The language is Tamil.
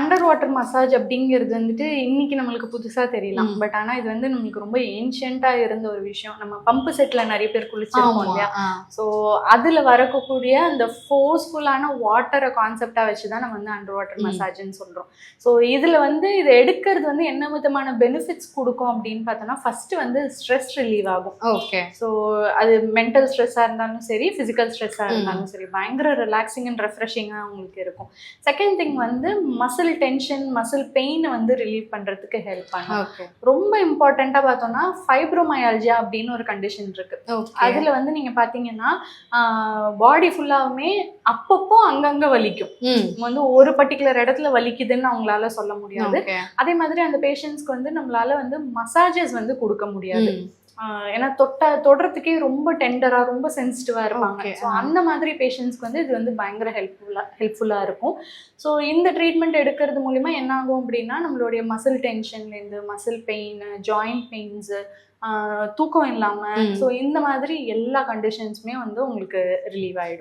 அண்டர் வாட்டர் மசாஜ் அப்படிங்கிறது வந்துட்டு இன்னைக்கு நம்மளுக்கு புதுசா தெரியலாம். பட் ஆனா இது வந்து நம்மளுக்கு ரொம்ப ஏன்ஷியண்டா இருந்த ஒரு விஷயம். நம்ம பம்பு செட்ல நிறைய பேர் குளிச்சிருப்போம் இல்லையா? ஸோ அதுல வரக்கூடிய அந்த ஃபோர்ஸ்ஃபுல்லான வாட்டரை கான்செப்டா வச்சுதான் நம்ம வந்து அண்டர் வாட்டர் மசாஜ்ன்னு சொல்றோம். ஸோ இதுல வந்து இதை எடுக்கிறது வந்து என்ன விதமான பெனிஃபிட்ஸ் கொடுக்கும் அப்படின்னு பார்த்தோம்னா, ஃபர்ஸ்ட் வந்து ஸ்ட்ரெஸ் ரிலீவ் ஆகும். ஓகே. ஸோ அது மென்டல் ஸ்ட்ரெஸ்ஸா இருந்தாலும் சரி, பிசிக்கல் ஸ்ட்ரெஸ்ஸா இருந்தாலும் சரி, பயங்கர ரிலாக்ஸிங் அண்ட் ரெஃப்ரெஷிங்கா உங்களுக்கு இருக்கும். செகண்ட் திங் வந்து மசில் டென்ஷன், மசில் பெயின் வந்து ரிலீவ் பண்றதுக்கு ஹெல்ப் பண்ணும். ரொம்ப இம்பார்ட்டண்டா பார்த்தோம்னா ஃபைப்ரோமயால்ஜியா அப்படின்னு ஒரு கண்டிஷன் இருக்கு. அதுல வந்து நீங்க பாத்தீங்கன்னா பாடி ஃபுல்லாவுமே அப்பப்போ அங்கங்க வலிக்கும். வந்து ஒரு பர்டிகுலர் இடத்துல வலிக்குதுன்னு அவங்களால சொல்ல முடியாது. அதே மாதிரி அந்த பேஷண்ட்ஸ்க்கு வந்து நம்மளால வந்து மசாஜஸ் வந்து கொடுக்க முடியாது. ஏன்னா தொடுறதுக்கே ரொம்ப டெண்டரா, ரொம்ப சென்சிட்டிவா இருப்பாங்க. ஸோ அந்த மாதிரி பேஷண்ட்ஸ்க்கு வந்து இது வந்து பயங்கர ஹெல்ப்ஃபுல்லா இருக்கும். ஸோ இந்த ட்ரீட்மெண்ட் எடுக்கிறது மூலிமா என்ன ஆகும் அப்படின்னா, நம்மளுடைய மசில் டென்ஷன்லேருந்து மசில் பெயின், ஜாயிண்ட் பெயின்ஸ், தூக்கம் இல்லாம, ஸோ இந்த மாதிரி எல்லா கண்டிஷன்ஸுமே வந்து உங்களுக்கு ரிலீவ் ஆயிடும்.